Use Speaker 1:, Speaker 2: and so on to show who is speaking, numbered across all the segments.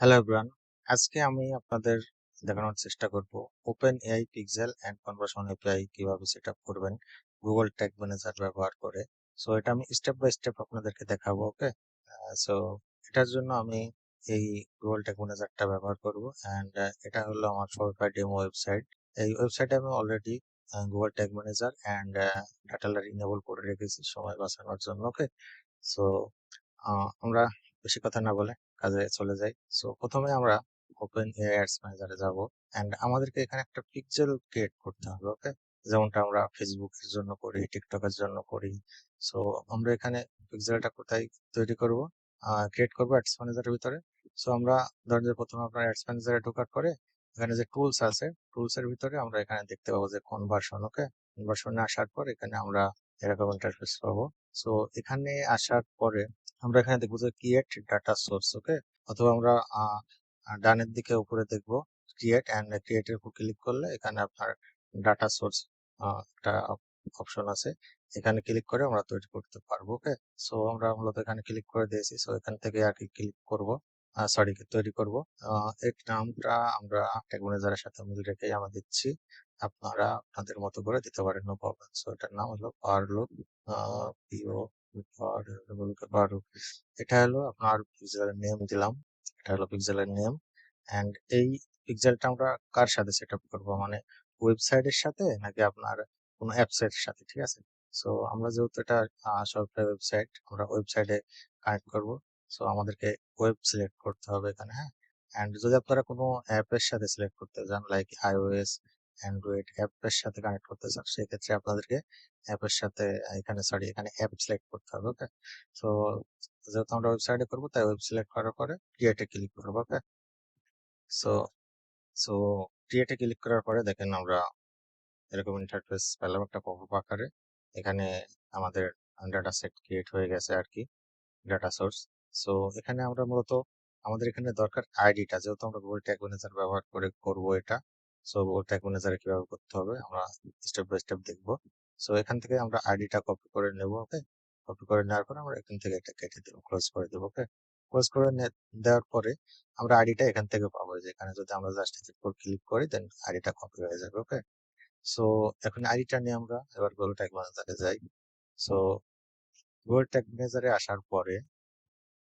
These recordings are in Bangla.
Speaker 1: হ্যালো এভরিওয়ান, আজকে আমি আপনাদের দেখানোর চেষ্টা করব open AI pixel and conversion API কিভাবে সেট আপ করবেন গুগল ট্যাগ ম্যানেজার ব্যবহার করে। সো এটা আমি স্টেপ বাই স্টেপ আপনাদেরকে দেখাবো। ওকে, সো এটার জন্য আমি এই গুগল ট্যাগ ম্যানেজারটা ব্যবহার করব অ্যান্ড এটা হলো আমার শপিফাই ডেমো ওয়েবসাইট। এই ওয়েবসাইটে আমি already Google tag manager and ডাটালার ইনেবল করে রেখেছি সময় বাঁচানোর জন্য। ওকে, সো আমরা বেশি কথা না বলে কাজে চলে যাই। সো প্রথমে আমরা ওপেন এআই অ্যাডস ম্যানেজারে যাব এন্ড আমাদেরকে এখানে একটা পিক্সেল ক্রিয়েট করতে হবে। ওকে, যেমনটা আমরা ফেসবুকের জন্য করি, টিকটকের জন্য করি। সো আমরা এখানে পিক্সেলটা কোথায় তৈরি করব, ক্রিয়েট করব অ্যাডস ম্যানেজারের ভিতরে। সো আমরা ধরেন যে প্রথমে আপনার অ্যাডস ম্যানেজারে ঢোকার পরে এখানে যে টুলস আছে, টুলস এর ভিতরে আমরা এখানে দেখতে পাবো যে কনভার্সন। ওকে, কনভার্সনে আসার পর এখানে আমরা এরকম ইন্টারফেস পাবো। সো এখানে আসার পরে আমরা এখানে দেখবো যে ক্রিয়েট ডাটা সোর্স। ওকে, অথবা আমরা ডানের দিকে উপরে দেখবো ক্রিয়েট অ্যান্ড ক্রিয়েটের উপর ক্লিক করলে এখানে আপনার ডাটা সোর্স একটা অপশন আছে, এখানে ক্লিক করে আমরা তৈরি করতে পারবো। ওকে, সো আমরা মূলত এখানে ক্লিক করে দিয়েছি। সো এখান থেকে আর কি ক্লিক করব, সরি তৈরি করব। এর নামটা আমরা ট্যাগ ম্যানেজারের সাথে মিল রেখেই আমরা দিচ্ছি, আপনারা আপনাদের মতো করে দিতে পারেন, নো প্রবলেম। সো এটার নাম হলো পারলুক, পিও পারলুক। এটা হলো আপনার পিক্সেলের নেম দিলাম, এটা হলো পিক্সেলের নেম। এন্ড এই পিক্সেলটা আমরা কার সাথে সেট আপ করবো, মানে ওয়েবসাইটের সাথে নাকি আপনার কোনো অ্যাপস এর সাথে, ঠিক আছে? সো আমরা যেহেতু এটা সফটওয়্যার ওয়েবসাইট, আমরা ওয়েবসাইটে কানেক্ট করব। সো আমাদেরকে ওয়েব সিলেক্ট করতে হবে এখানে, হ্যাঁ। এন্ড যদি আপনারা কোনো অ্যাপের সাথে সিলেক্ট করতে চান, লাইক আইওএস, অ্যান্ড্রয়েড অ্যাপের সাথে কানেক্ট করতে চান, সেক্ষেত্রে আপনাদেরকে অ্যাপের সাথে এখানে অ্যাপ সিলেক্ট করতে হবে। ওকে, সো যেহেতু আমরা ওয়েবসাইটে করবো তাই ওয়েব সিলেক্ট করার পরে ক্রিয়েটে ক্লিক করবো। ওকে, সো সো ক্রিয়েটে ক্লিক করার পরে দেখেন আমরা এরকম ইন্টারফেস পেলাম একটা পপআপ আকারে। এখানে আমাদের ডাটা সেট ক্রিয়েট হয়ে গেছে আর কি, ডাটা সোর্স। সো এখানে আমরা মূলত আমাদের এখানে দরকার আইডিটা, যেহেতু আমরা গুগল ট্যাগ ম্যানেজার ব্যবহার করে করবো এটা। সো গুগল ট্যাগ ম্যানেজারে কিভাবে করতে হবে আমরা স্টেপ বাই স্টেপ দেখবো। সো এখান থেকে আমরা আইডিটা কপি করে নেব। ওকে, কপি করে নেওয়ার পর আমরা এখান থেকে এটা কেটে দেবো, ক্লোজ করে দেবো। ওকে, ক্লোজ করে দেওয়ার পরে আমরা আইডিটা এখান থেকে পাবো, যে এখানে যদি আমরা জাস্ট এর উপর ক্লিক করি দেন আইডিটা কপি হয়ে যাবে। ওকে, সো এখন আইডিটা নিয়ে আমরা এবার গুগল ট্যাগ ম্যানেজারে যাই। সো গুগল ট্যাগ ম্যানেজারে আসার পরে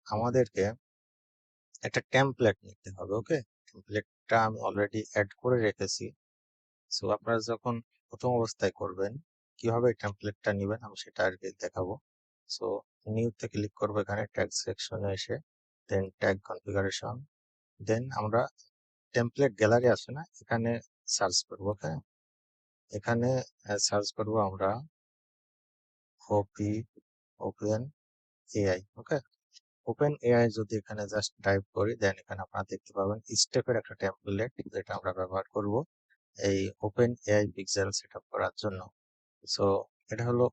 Speaker 1: আমাদেরকে একটা টেমপ্লেট নিতে হবে। ওকে, টেমপ্লেটটা আমি অলরেডি অ্যাড করে রেখেছি। সো আপনারা যখন প্রথম অবস্থায় করবেন কিভাবে এই টেমপ্লেটটা নেবেন আমি সেটা আর কি দেখাবো। সো নিউতে ক্লিক করবো, এখানে ট্যাগ সেকশনে এসে দেন ট্যাগ কনফিগারেশন, দেন আমরা টেমপ্লেট গ্যালারি আছে না, এখানে সার্চ করবো। ওকে, এখানে সার্চ করবো আমরা ওপি ওপেন এআই। ওকে, ওপেন এআই যদি এখানে জাস্ট টাইপ করি দেন এখানে আপনারা দেখতে পাবেন স্টেপের একটা টেমপ্লেট, যেটা আমরা ব্যবহার করব এই open AI pixel set up করার জন্য। সো এটা হলো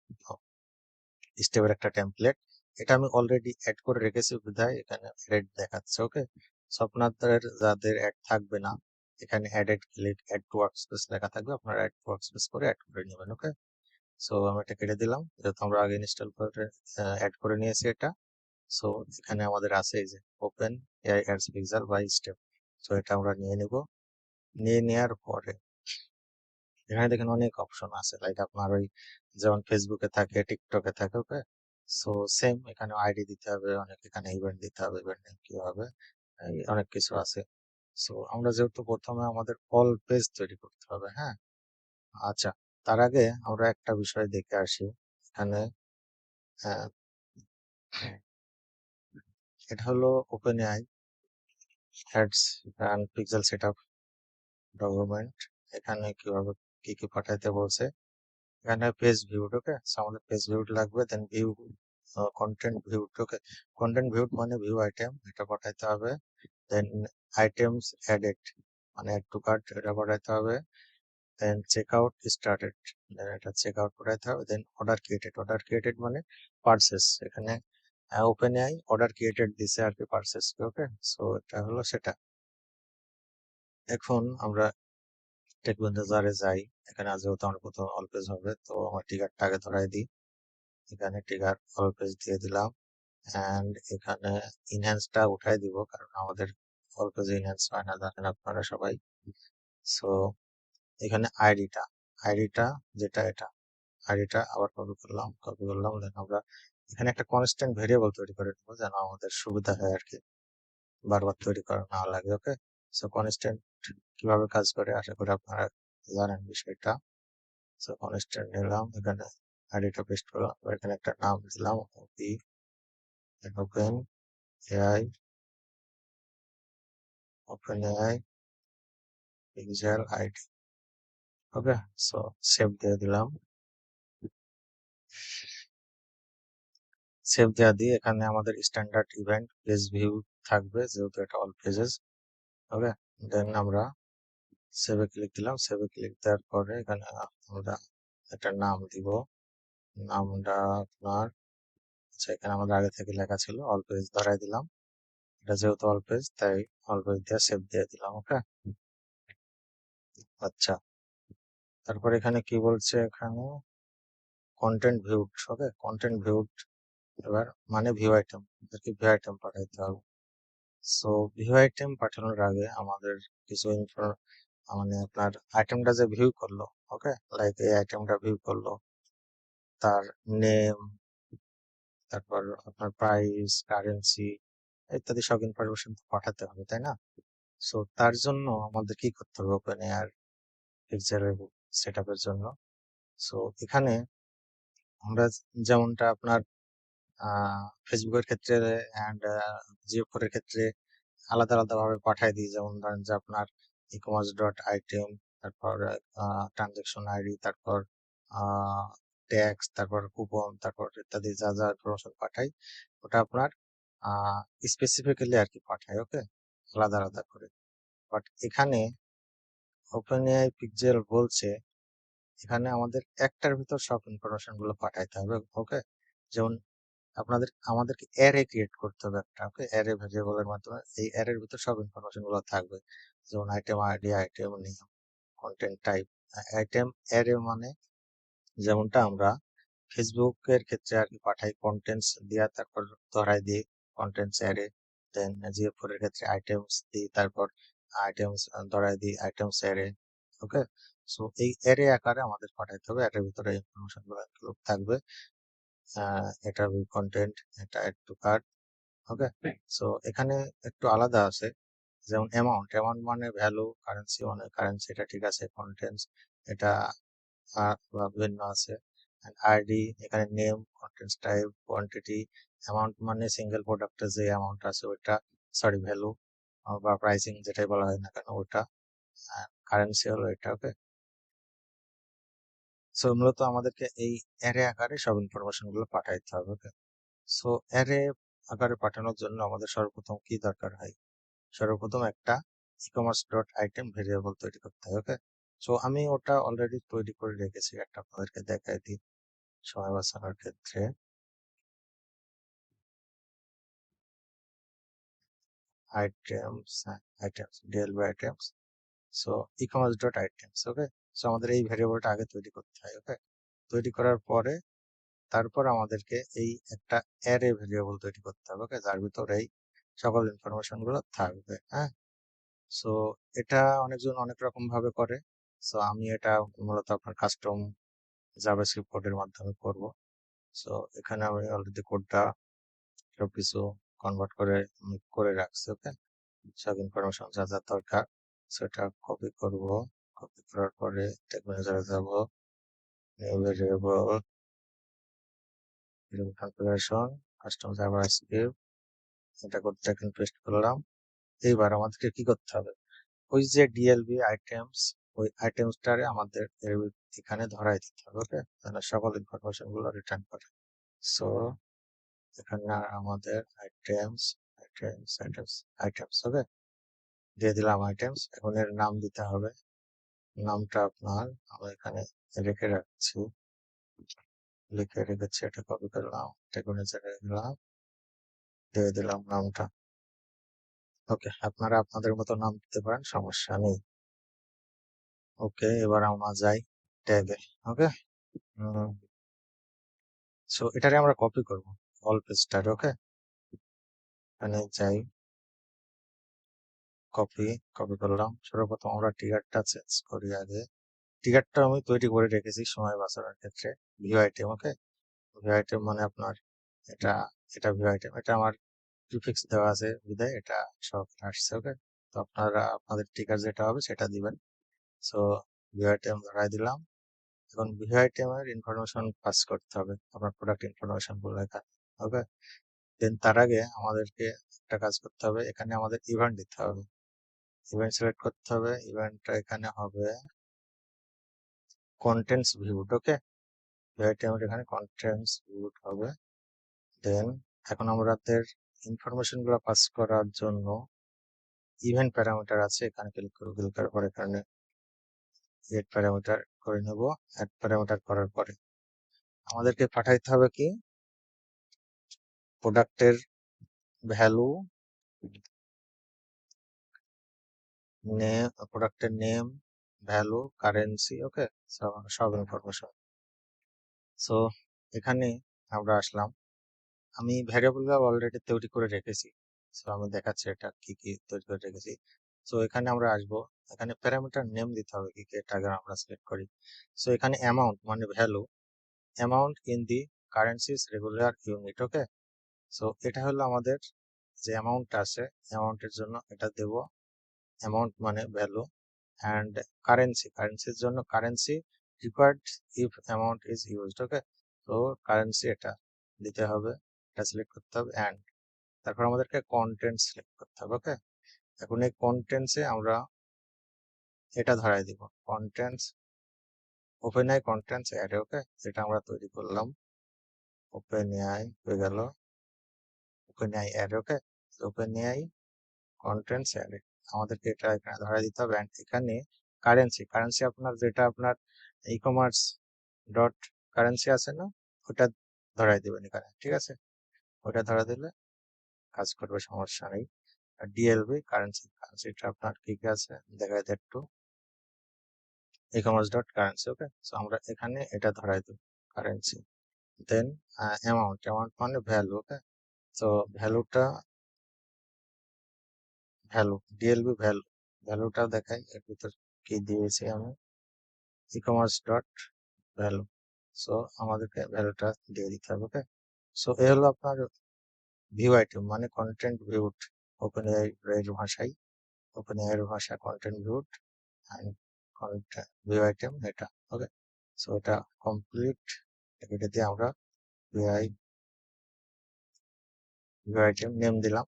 Speaker 1: স্টেপের একটা টেমপ্লেট, এটা আমি অলরেডি অ্যাড করে রেখেছি বিধায় এখানে রেড দেখাচ্ছে। ওকে, সো আপনাদের যাদের অ্যাড থাকবে না, এখানে added click add to workspace লেখা থাকবে, আপনারা অ্যাড টু ওয়ার্কস্পেস করে অ্যাড করে নেবেন। ওকে, সো আমি এটা কেটে দিলাম, যেহেতু আমরা আগে ইনস্টল করে অ্যাড করে নিয়েছি এটা। সো এখানে আমাদের আছে এই যে open AI ads pixel by step. So এটা আমরা নিয়ে নিব, নিয়ে নেওয়ার পরে এখানে দেখেন অনেক অপশন আছে, লাইক আপনার ওই যেমন ফেসবুকে থাকে, টিকটকে থাকে। ওকে, সো সেম এখানে আইডি দিতে হবে, অনেক এখানে ইভেন্ট দিতে হবে, ইভেন্ট নেম কি হবে, এই অনেক কিছু আছে। সো আমরা যেহেতু প্রথমে আমাদের অল পেজ তৈরি করতে হবে, হ্যাঁ। আচ্ছা, তার আগে আমরা একটা বিষয় দেখে আসি এখানে। আহ, এটা হলো open AI ads and pixel setup document. এখানে কিভাবে কি কি পাঠাইতে বলছে, এখানে পেজ ভিউড। ওকে, সো আমাদের পেজ ভিউড লাগবে, দেন ভিউ কন্টেন্ট ভিউড। ওকে, কন্টেন্ট ভিউড মানে ভিউ আইটেম, এটা পাঠাইতে হবে। দেন আইটেমস অ্যাডেড মানে অ্যাড টু কার্ট, এটা পাঠাইতে হবে। দেন চেক আউট স্টার্টেড, দেন এটা চেক আউট পাঠাইতে হবে। দেন অর্ডার ক্রিয়েটেড, অর্ডার ক্রিয়েটেড মানে পারচেস, এখানে ওপেন আই অর্ডার ক্রিয়েটেড দিছে আর কি পারচেস। ওকে, সো এটা হলো সেটা। এখন আমরা টেক ম্যানেজারে যাই, এখানে যেহেতু আমার প্রথম অল পেজ হবে তো আমার টিকারটা আগে ধরাই দিই, এখানে টিকার অল পেজ দিয়ে দিলাম। অ্যান্ড এখানে ইনহ্যান্সটা উঠাই দিব, কারণ আমাদের অল পেজ ইনহ্যান্স হয় না, জানেন আপনারা সবাই। সো এখানে আইডিটা যেটা এটা আইডিটা আবার কপি করলাম দেন আমরা এখানে একটা কনস্ট্যান্ট ভেরিয়েবল তৈরি করে নেবো যেন আমাদের সুবিধা হয় আর কি, বারবার তৈরি করা না লাগে। ওকে, সো কনস্ট্যান্ট কিভাবে কাজ করে আশা করি আপনারা জানেন বিষয়টা। সো কনস্ট্যান্ট নিলাম, এখানে আইডিটা পেস্ট করলাম, এখানে একটা নাম দিলাম OpenAI OpenAI pixel ID. Okay, so save দিয়ে দিলাম। সেভ দেওয়া দিয়ে এখানে আমাদের স্ট্যান্ডার্ড ইভেন্ট পেজ ভিউ থাকবে যেহেতু এটা অল পেজেস। ওকে, দেন আমরা সেভে ক্লিক দিলাম। সেভে ক্লিক দেওয়ার পরে এখানে আমরা একটা নাম দিব, নামটা আপনার এখানে আমাদের আগে থেকে লেখা ছিল অল পেজ ধরাই দিলাম, এটা যেহেতু অল পেজ তাই অল পেজ দিয়ে সেভ দিয়ে দিলাম। ওকে, আচ্ছা, তারপর এখানে কি বলছে, এখানে কন্টেন্ট ভিউড। ওকে, কন্টেন্ট ভিউড এবার মানে ভিউ আইটেম, ভিউ আইটেম পাঠাইতে হবে। সো ভিউ আইটেম পাঠানোর আগে আমাদের কিছু মানে আপনার আইটেমটা যে ভিউ করলো, ওকে, লাইক এই আইটেমটা ভিউ করলো, তার নেম, তারপর আপনার প্রাইস, কারেন্সি ইত্যাদি সব ইনফরমেশন পাঠাতে হবে, তাই না? সো তার জন্য আমাদের কি করতে হবে ওপেন এআর পিক্সেলের সেট আপের জন্য। সো এখানে আমরা যেমনটা আপনার ফেসবুকের ক্ষেত্রে অ্যান্ড জিওফোরের ক্ষেত্রে আলাদা আলাদা ভাবে পাঠাই দিই, যেমন ধরেন যে আপনার ই কমার্স ডট আইটেম, তারপর ট্রানজেকশন আইডি, তারপর ট্যাক্স, তারপর কুপন, তারপর ইত্যাদি যা যা ইনফরমেশন পাঠাই ওটা আপনার স্পেসিফিক্যালি আর কি পাঠাই। ওকে, আলাদা আলাদা করে। বাট এখানে ওপেন এআই পিক্সেল বলছে এখানে আমাদের একটার ভিতর সব ইনফরমেশন গুলো পাঠাইতে হবে। ওকে, যেমন আমাদেরকে অ্যারে ক্রিয়েট করতে হবে একটা। ওকে, অ্যারে ভেরিয়েবলের মাধ্যমে এই অ্যারের ভিতর সব ইনফরমেশন গুলো থাকবে, যেমন item ID, item name, content type. Item array মানে যেমনটা আমরা ফেসবুকের ক্ষেত্রে আর কি পাঠাই কন্টেন্টস দিয়া, তারপর ধরাই দিই কন্টেন্টস অ্যারে। দেন জিএফ4 এর ক্ষেত্রে আইটেমস দিই, তারপর আইটেমস ধরাই দিই আইটেমস অ্যারে। ওকে, সো এই অ্যারে আকারে আমাদের পাঠাইতে হবে, এটার ভিতরে ইনফরমেশন গুলো include থাকবে। এটা কন্টেন্ট, এটা add to cart. Okay, so এখানে একটু আলাদা আছে, যেমন অ্যামাউন্ট, অ্যামাউন্ট মানে ভ্যালু, কারেন্সি মানে কারেন্সি, এটা ঠিক আছে। কন্টেন্টস এটা ভিন্ন আছে। আইডি এখানে name, contents type, quantity. Amount মানে সিঙ্গেল প্রোডাক্টের যে অ্যামাউন্ট আছে ওইটা, সরি ভ্যালু বা প্রাইসিং যেটাই বলা হয় না কেন ওটা। কারেন্সি হলো এটা। ওকে, সো মূলত আমাদেরকে এই অ্যারে আকারে সব ইনফরমেশন গুলো পাঠাইতে হবে। ওকে, সো অ্যারে আকারে পাঠানোর জন্য আমাদের সর্বপ্রথম কি দরকার হয়, সর্বপ্রথম একটা e commerce dot item variable তৈরি করতে হয়। ওকে, সো আমি ওটা অলরেডি তৈরি করে রেখেছি, একটা আপনাদেরকে দেখাই দিই সময় বাঁচানোর ক্ষেত্রে। Items DLB items. So ecommerce dot items. Okay, so আমাদের এই ভেরিয়েবলটা আগে তৈরি করতে হয়। ওকে, তৈরি করার পরে তারপর আমাদেরকে এই একটা অ্যারে ভেরিয়েবল তৈরি করতে হবে। ওকে, যার ভিতরে এই সকল ইনফরমেশন গুলো থাকবে। হ্যাঁ, সো এটা অনেকজন অনেক রকম ভাবে করে। সো আমি এটা মূলত আপনার কাস্টম জাভাস্ক্রিপ্ট কোডের মাধ্যমে করব। সো এখানে আমি অলরেডি কোডটা সবকিছু কনভার্ট করে আমি করে রাখছি। ওকে, সব ইনফরমেশন যা যা দরকার সেটা কপি করব। কপি করার পরে ট্যাগ ম্যানেজারে যাব, new variable, configuration, custom JavaScript, এটা করতে এখন পেস্ট করলাম। এইবার আমাদেরকে কি করতে হবে, ওই যে ডিএলবি আইটেমস, ওই আইটেমসটারে আমাদের এখানে ধরাই দিতে হবে। ওকে, তাহলে সকল ইনফরমেশন গুলো রিটার্ন করে। সো এখানে আমাদের আইটেমস আইটেমস আইটেমস আইটেমস। ওকে, দিয়ে দিলাম আইটেমস। এখন এর নাম দিতে হবে, নামটা আপনার আমি এখানে রেখে রাখছি, লিখে রেখেছি, এটা কপি করলাম, টেকনিক্যালে গেলাম, দিয়ে দিলাম নামটা। ওকে, আপনারা আপনাদের মতো নাম দিতে পারেন, সমস্যা নেই। ওকে, এবার আমরা যাই ট্যাগে। ওকে, সো এটারে আমরা কপি করব অল পেজটার। ওকে, এখানে যাই, কপি কপি করলাম। সর্বপ্রথম আমরা টিকারটা চেঞ্জ করি আগে। টিকারটা আমি তৈরি করে রেখেছি সময় বাঁচানোর ক্ষেত্রে। ভিউ আইটেম, ওকে। ভিউ আইটেম মানে আপনার এটা এটা ভিউ আইটেম, এটা আমার প্রিফিক্স দেওয়া আছে বিদায় এটা সব আসছে, ওকে। তো আপনারা আপনাদের টিকার যেটা হবে সেটা দিবেন। সো ভিউ আইটেম ধরাই দিলাম। এখন ভিউ আইটেম এর ইনফরমেশন পাস করতে হবে, আপনার প্রোডাক্ট ইনফরমেশন গুলো এখানে, ওকে। দেন তার আগে আমাদেরকে একটা কাজ করতে হবে, এখানে আমাদের ইভেন্ট দিতে হবে। ইভেন্ট সিলেক্ট করতে হবে, ইভেন্টটা এখানে হবে কন্টেন্টস ভিউড, ওকে। ভিউ আইটেমের এখানে কন্টেন্টস ভিউড হবে। দেন এখন আমাদের ইনফরমেশন গুলো পাস করার জন্য ইভেন্ট প্যারামিটার আছে, এখানে ক্লিক করব। ক্লিক করার পর এখানে এড প্যারামিটার করে নেব। অ্যাড প্যারামিটার করার পরে আমাদেরকে পাঠাইতে হবে কি প্রোডাক্টের ভ্যালু, নেম, প্রোডাক্টের নেম, ভ্যালু, কারেন্সি, ওকে। সব ইনফরমেশন। সো এখানে আমরা আসলাম, আমি ভ্যারিয়েবল গুলো অলরেডি তৈরি করে রেখেছি। সো আমি দেখাচ্ছি এটা কি কি তৈরি করে রেখেছি। সো এখানে আমরা আসবো, এখানে প্যারামিটার নেম দিতে হবে কি কি, এটা আগে আমরা সিলেক্ট করি। সো এখানে অ্যামাউন্ট মানে value, amount in the currencies regular unit, okay. So এটা হলো আমাদের যে অ্যামাউন্ট আছে, অ্যামাউন্টের জন্য এটা দেব, অ্যামাউন্ট মানে ভ্যালু। অ্যান্ড কারেন্সি, কারেন্সির জন্য currency required if amount is used, okay. তো কারেন্সি এটা দিতে হবে, এটা সিলেক্ট করতে হবে। অ্যান্ড তারপর আমাদেরকে কন্টেন্ট সিলেক্ট করতে হবে, ওকে। এখন এই কন্টেন্টসে আমরা এটা ধরাই দিব, contents OpenAI contents array, okay. এটা আমরা তৈরি করলাম, ওপেন আই হয়ে গেল, OpenAI array, okay. OpenAI contents array আমাদেরকে এটা এখানে ধরাই দিতে হবে। অ্যান্ড এখানে কারেন্সি, কারেন্সি আপনার যেটা আপনার ই কমার্স ডট কারেন্সি আছে না, ওটা ধরাই দিবেন এখানে, ঠিক আছে। ওটা ধরা দিলে কাজ করবে, সমস্যা নেই। আর ডিএলবি কারেন্সি, কারেন্সিটা আপনার কি কি আছে দেখাই দেয় একটু, ই কমার্স ডট কারেন্সি, ওকে। সো আমরা এখানে এটা ধরাই দেব কারেন্সি। দেন অ্যামাউন্ট, অ্যামাউন্ট মানে ভ্যালু, ওকে। তো ভ্যালুটা, ভ্যালু ডিএলবি ভ্যালু, ভ্যালুটা দেখাই এর ভিতর কি দিয়েছি আমি, e commerce dot value. So আমাদেরকে ভ্যালুটা দিয়ে দিতে হবে, ওকে। সো এ হলো আপনার ভিউ আইটেম মানে কন্টেন্ট ভিউড, ওপেন এআই এর ভাষায়, ওপেন এআই এর ভাষা content viewed and content view item এটা, ওকে। সো এটা কমপ্লিট। এটা দিয়ে আমরা ভিআই ভিউ আইটেম নেম দিলাম,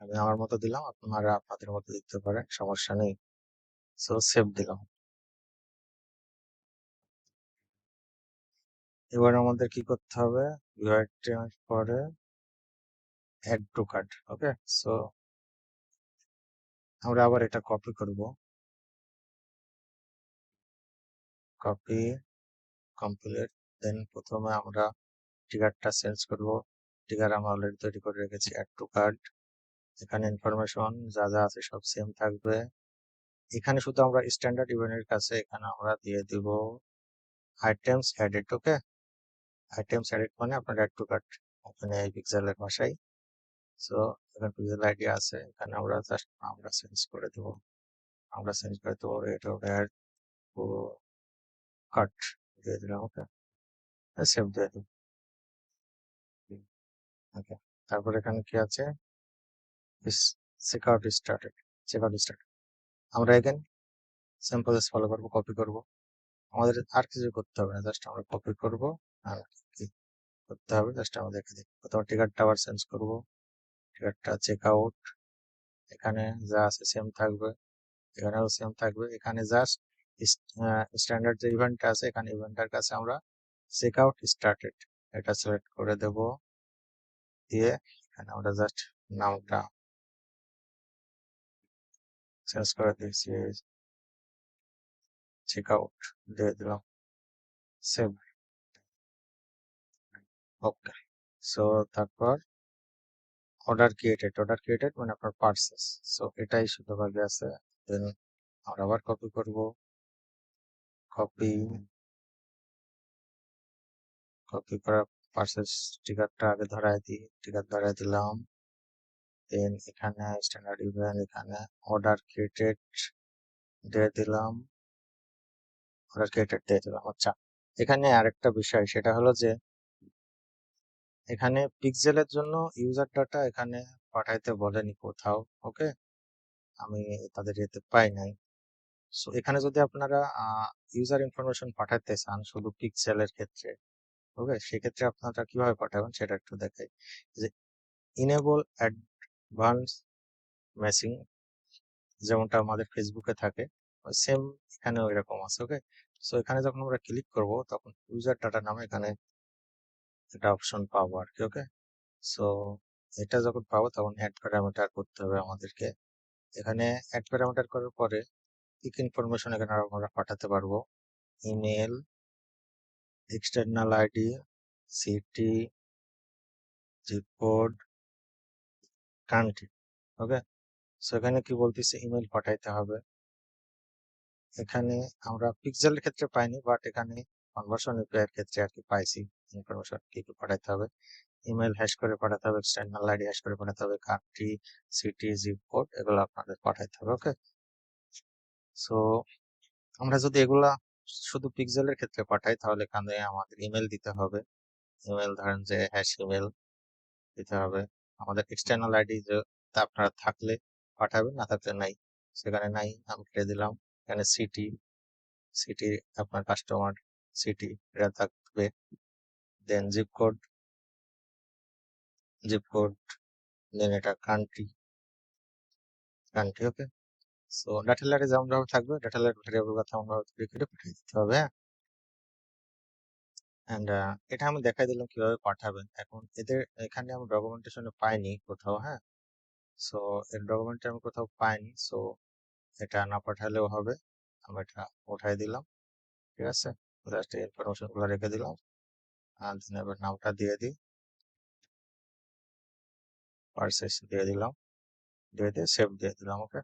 Speaker 1: আমি আমার মতো দিলাম, আপনারা আপনাদের মতো দিতে পারেন, সমস্যা নেই। সো সেভ দিলাম। এবার আমাদের কি করতে হবে, ভিউ আইটেম পরে add to cart, okay. So আমরা আবার এটা কপি করব, কপি কমপ্লিট। দেন প্রথমে আমরা টিকারটা চেঞ্জ করব, টিকার আমরা অলরেডি তৈরি করে রেখেছি, অ্যাড টু কার্ট। এখানে ইনফরমেশন যা যা আছে সব সেম থাকবে। এখানে শুধু আমরা স্ট্যান্ডার্ড ইভেন্টের কাছে এখানে আমরা দিয়ে দিব আইটেমস এডিট, ওকে। আইটেমস এডিট মানে আপনার অ্যাড টু কার্ট, ওখানে এই পিক্সেলের ভাষায়। সো এখানে পিক্সেল আইডি আছে, এখানে আমরা জাস্ট আমরা চেঞ্জ করে দেবো, আমরা চেঞ্জ করে দেবো এটা অ্যাড টু কার্ট দিয়ে দিলাম, ওকে। সেভ দিয়ে দিই, ওকে। তারপর এখানে কি আছে, চেকআউট স্টার্টেড, চেকআউট স্টার্ট। আমরা এখানে সেম প্রসেস ফলো করবো, কপি করব। আমাদের আর কিছু করতে হবে না, জাস্ট আমরা কপি করব। আর কি করতে হবে জাস্ট আমরা দেখে দিই, প্রথমে টিকারটা আবার চেঞ্জ করব, টিকারটা চেক আউট, এখানে যা আছে সেম থাকবে, এখানেও সেম থাকবে। এখানে জাস্ট স্ট্যান্ডার্ড যে ইভেন্টটা আছে, এখানে ইভেন্টের কাছে আমরা চেক আউট স্টার্টেড এটা সিলেক্ট করে দেব, দিয়ে এখানে আমরা জাস্ট নামটা চেঞ্জ করে দিয়েছি, চেক আউট দিয়ে দিলাম, সেভ, ওকে। সো তারপর অর্ডার ক্রিয়েটেড, অর্ডার ক্রিয়েটেড মানে আপনার পার্সেস। সো এটাই শুধুভাবে আছে। দেন আমরা আবার কপি করব, কপি কপি করা পার্সেস টিকারটা আগে ধরায় দিই, টিকার ধরায় দিলাম। দেন এখানে স্ট্যান্ডার্ড ইভেন্ট, এখানে অর্ডার ক্রিয়েটেড দিয়ে দিলাম, আচ্ছা। এখানে আরেকটা বিষয়, সেটা হলো যে এখানে পিক্সেলের জন্য ইউজার ডাটা এখানে পাঠাইতে বলেনি কোথাও, ওকে, আমি তাদের ইয়েতে পাই নাই। সো এখানে যদি আপনারা ইউজার ইনফরমেশন পাঠাতে চান শুধু পিক্সেলের ক্ষেত্রে, ওকে, সেক্ষেত্রে আপনারা কিভাবে পাঠাবেন সেটা একটু দেখাই। যে ইনেবল অ্যাডভান্স ম্যাচিং, যেমনটা আমাদের ফেসবুকে থাকে সেম এখানে ওই রকম আছে, ওকে। সো এখানে যখন আমরা ক্লিক করব তখন ইউজার ডাটা নামে এখানে একটা অপশন পাবো আর কি, ওকে। সো এটা যখন পাবো তখন অ্যাড প্যারামিটার করতে হবে আমাদেরকে। এখানে অ্যাড প্যারামিটার করার পরে কি ইনফরমেশন এখানে আমরা পাঠাতে পারবো, email, external ID, city, zip code, country, okay. So এখানে কি বলতেছে, ইমেল পাঠাইতে হবে। এখানে আমরা পিক্সেলের ক্ষেত্রে পাইনি, বাট এখানে কনভার্সন ইউপিআই এর ক্ষেত্রে আর কি পাইছি ইনফরমেশন কি কি পাঠাইতে হবে। ইমেল হ্যাশ করে পাঠাতে হবে, এক্সটার্নাল আইডি হ্যাশ করে পাঠাতে হবে, কান্ট্রি, সিটি, জিপ কোড এগুলো আপনাদের পাঠাইতে হবে, ওকে। সো আমরা যদি এগুলা শুধু পিক্সেলের ক্ষেত্রে পাঠাই তাহলে এখানে আমাদের ইমেল দিতে হবে। ইমেল ধরেন যে হ্যাশ ইমেল দিতে হবে। আমাদের এক্সটার্নাল আইডি যে তা আপনারা থাকলে পাঠাবেন, না থাকলে নাই, সেখানে নাই আমি কেটে দিলাম। এখানে সিটি, সিটি আপনার কাস্টমার সিটি এটা থাকবে। দেন জিপ কোড, জিপ কোড, দেন এটা country, country, okay. So data লেয়ারে যেমন ভাবে থাকবে ডাটা লেয়ার ভেরিয়েবল কথা আমরা করে পাঠিয়ে দিতে হবে, হ্যাঁ। অ্যান্ড এটা আমি দেখাই দিলাম কিভাবে পাঠাবেন। এখন এদের এখানে আমি ডকুমেন্টেশনে পাইনি কোথাও, হ্যাঁ। সো এর ডকুমেন্টে আমি কোথাও পাইনি, সো এটা না পাঠালেও হবে। আমি এটা উঠাই দিলাম, ঠিক আছে। জাস্ট ইনফরমেশন গুলো রেখে দিলাম, আর এবার নামটা দিয়ে দিই, পারসেস দিয়ে দিলাম, দিয়ে সেভ দিয়ে দিলাম, ওকে।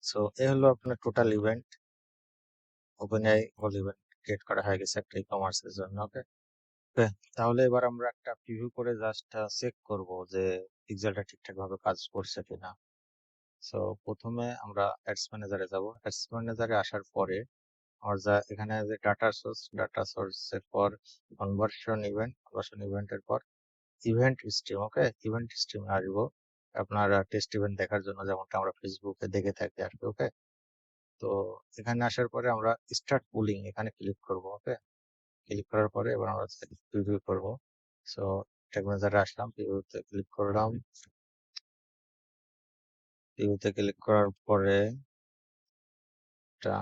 Speaker 1: সো এই হলো আপনার total event, OpenAI whole event create করা হয়ে গেছে একটা ই কমার্সের জন্য, ওকে। তাহলে এবার আমরা একটা প্রিভিউ করে জাস্ট চেক করব যে পিক্সেলটা ঠিকঠাক ভাবে কাজ করছে কিনা। সো প্রথমে আমরা অ্যাডস ম্যানেজারে যাব। অ্যাডস ম্যানেজারে আসার পরে আমরা যা এখানে যে ডাটা সোর্সের পর কনভার্সন ইভেন্টের পর ইভেন্ট স্ট্রিম, ওকে। ইভেন্ট স্ট্রিমে আসবো আপনার টেস্ট ইভেন্ট দেখার জন্য, যেমনটা আমরা ফেসবুকে দেখে থাকি আর কি, ওকে। তো এখানে আসার পরে আমরা স্টার্ট পুলিং এখানে ক্লিক করব, ওকে। ক্লিক করার পরে এবার আমরা প্রিভিউ করব। সো ট্যাগ ম্যানেজারে আসলাম, প্রিভিউতে ক্লিক করলাম। প্রিভিউতে ক্লিক করার পরে এটা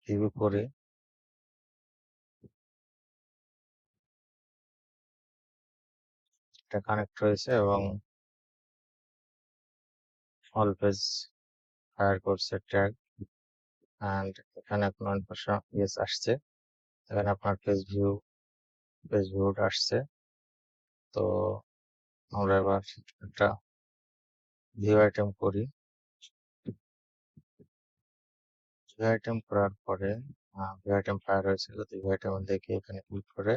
Speaker 1: প্রিভিউ করে এটা কানেক্ট হয়েছে এবং অল পেজ ফায়ার করছে ট্যাগ। অ্যান্ড এখানে আপনার ইয়েস আসছে, এখানে আপনার পেজ ভিউটা আসছে। তো আমরা এবার একটা ভিউ আইটেম করি। ভিউ আইটেম করার পরে ভিউ আইটেম ফায়ার হয়েছে, যদি ভিউ আইটেম দেখি এখানে ক্লিক করে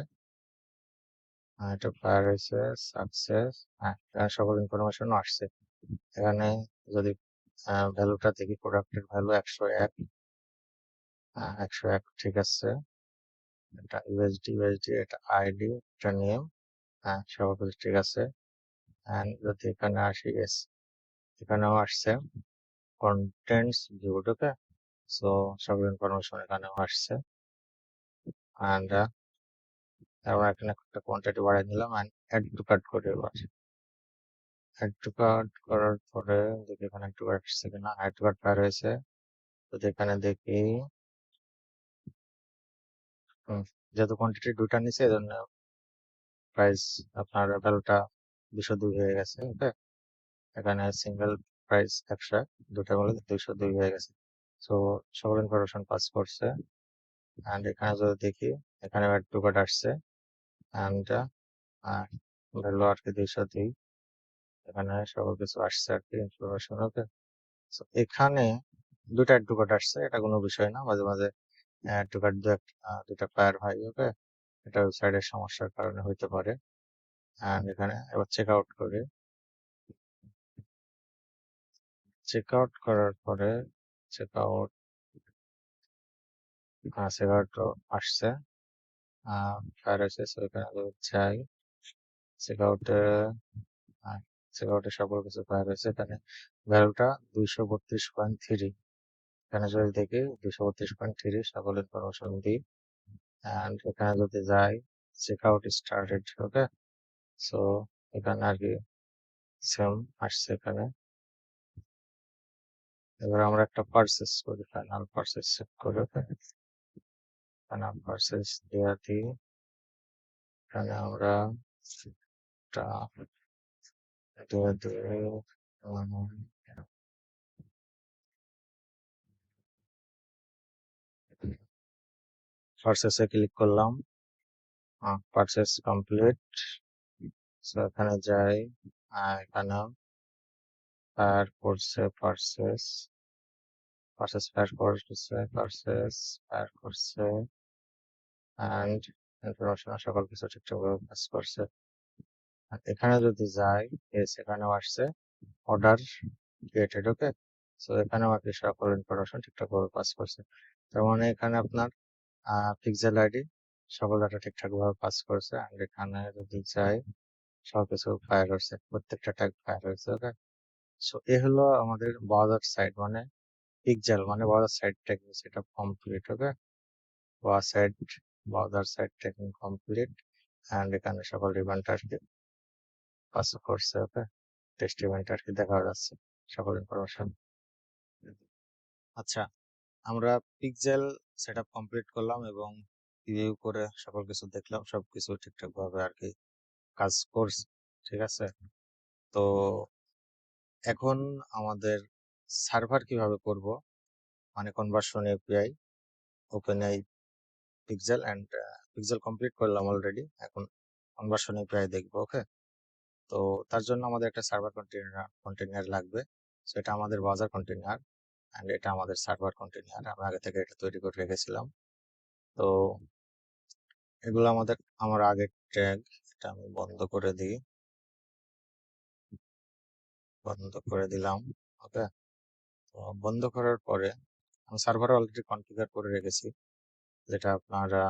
Speaker 1: এটা ফায়ার হয়েছে, সাকসেস, হ্যাঁ এখানে সকল ইনফরমেশন আসছে। এখানে যদি ভ্যালুটা দেখি, প্রোডাক্টের ভ্যালু 101, 101, ঠিক আছে। এটা ইউএসডি, এটা আইডি, এটা নেম, হ্যাঁ সব কিছু ঠিক আছে। অ্যান্ড যদি এখানে আসি, এস এখানেও আসছে কন্টেন্টস ভিউড, ওকে। সো সব ইনফরমেশন এখানেও আসছে। অ্যান্ড আমরা এখানে একটা কোয়ান্টিটি বাড়াই নিলাম অ্যান্ড অ্যাড টু কার্ট করে এবার অ্যাড টু কার্ট করার পরে দেখি এখানে অ্যাড টু কার্ট আসছে কিনা। অ্যাড টু কার্ট ফায়ার হয়েছে, যদি এখানে দেখি যেহেতু কোয়ান্টিটি দুটা নিচে এই জন্য প্রাইস আপনার ভ্যালুটা 202 হয়ে গেছে, ওকে। এখানে সিঙ্গেল প্রাইস 101, দুটা মিলে 202 হয়ে গেছে। সো সকল ইনফরমেশন পাস করছে। অ্যান্ড এখানে যদি দেখি এখানে অ্যাড টু কার্ট আসছে অ্যান্ড ভ্যালু আর কি 202, এখানে সকল কিছু আসছে আর কি ইনফরমেশন, ওকে। এখানে দুটা অ্যাড আসছে, এটা কোনো বিষয় না, মাঝে মাঝে অ্যাড দুটা ফায়ার হয়, ওকে। এটা ওয়েবসাইটের সমস্যার কারণে হইতে পারে। অ্যান্ড এখানে এবার চেক আউট করি। চেক আউট করার পরে চেক আউট চেক আউট আসছে, ফায়ার হয়েছে। সো এখানে যদি যাই চেক আউটে, চেক আউটে সকল কিছু ফায়ার হয়েছে। এখানে ভ্যালুটা 232.3। এখানে যদি দেখি 232.3 সকল ইনফরমেশন দিই, অ্যান্ড এখানে যদি যাই চেক আউট স্টার্টেড। ওকে, সো এখানে আর কি সেম আসছে এখানে। এবার আমরা একটা পারচেস করি, ফাইনাল পারচেস চেক করে। ওকে, ফাইনাল পারচেস দেওয়া দিই। এখানে আমরা একটা দেওয়া দিয়ে পারচেসে ক্লিক করলাম, পারচেস কমপ্লিট। সো এখানে যাই, এখানে ফায়ার করছে পারচেস, পারচেস ফায়ার করছে, পারচেস ফায়ার করছে, অ্যান্ড ইনফরমেশন সকল কিছু ঠিকঠাকভাবে কাজ করছে। আর এখানে যদি যাই, এখানেও আসছে অর্ডার ক্রিয়েটেড। ওকে, সো এখানেও আর কি সকল ইনফরমেশন ঠিকঠাকভাবে পাস করছে। তার মানে এখানে আপনার পিক্সেল আইডি সকল ডাটা ঠিকঠাকভাবে পাস করছে। অ্যান্ড এখানে যদি যাই সবকিছু ফায়ার হচ্ছে, প্রত্যেকটা ট্যাগ ফায়ার হয়েছে। ওকে, সো এ হলো আমাদের ব্রাউজার সাইড মানে পিক্সেল মানে ব্রাউজার সাইড ট্যাগ সেটা complete. Okay, browser side tagging complete, and এখানে সকল ইভেন্ট আর কি পাস করছে। ওকে, টেস্ট ইভেন্ট আর কি দেখা যাচ্ছে সকল ইনফরমেশন। আচ্ছা, আমরা পিক্সেল সেটআপ কমপ্লিট করলাম এবং রিভিউ করে সকল কিছু দেখলাম, সবকিছু ঠিকঠাক ভাবে আর কি কাজ করছে। ঠিক আছে, তো এখন আমাদের সার্ভার কিভাবে করব, মানে conversion API, open I, pixel and pixel complete করলাম অলরেডি। এখন কনভার্সন এপিআই দেখবো। ওকে, তো তার জন্য আমাদের একটা সার্ভার কন্টেনার লাগবে। সেটা আমাদের বাজার কন্টেনার, অ্যান্ড এটা আমাদের সার্ভার কন্টেনার। আমি আগে থেকে এটা তৈরি করে রেখেছিলাম। তো এগুলো আমার আগের ট্যাগ, এটা আমি বন্ধ করে দিই, বন্ধ করে দিলাম। ওকে, তো বন্ধ করার পরে আমি সার্ভার অলরেডি কনফিগার করে রেখেছি, যেটা আপনারা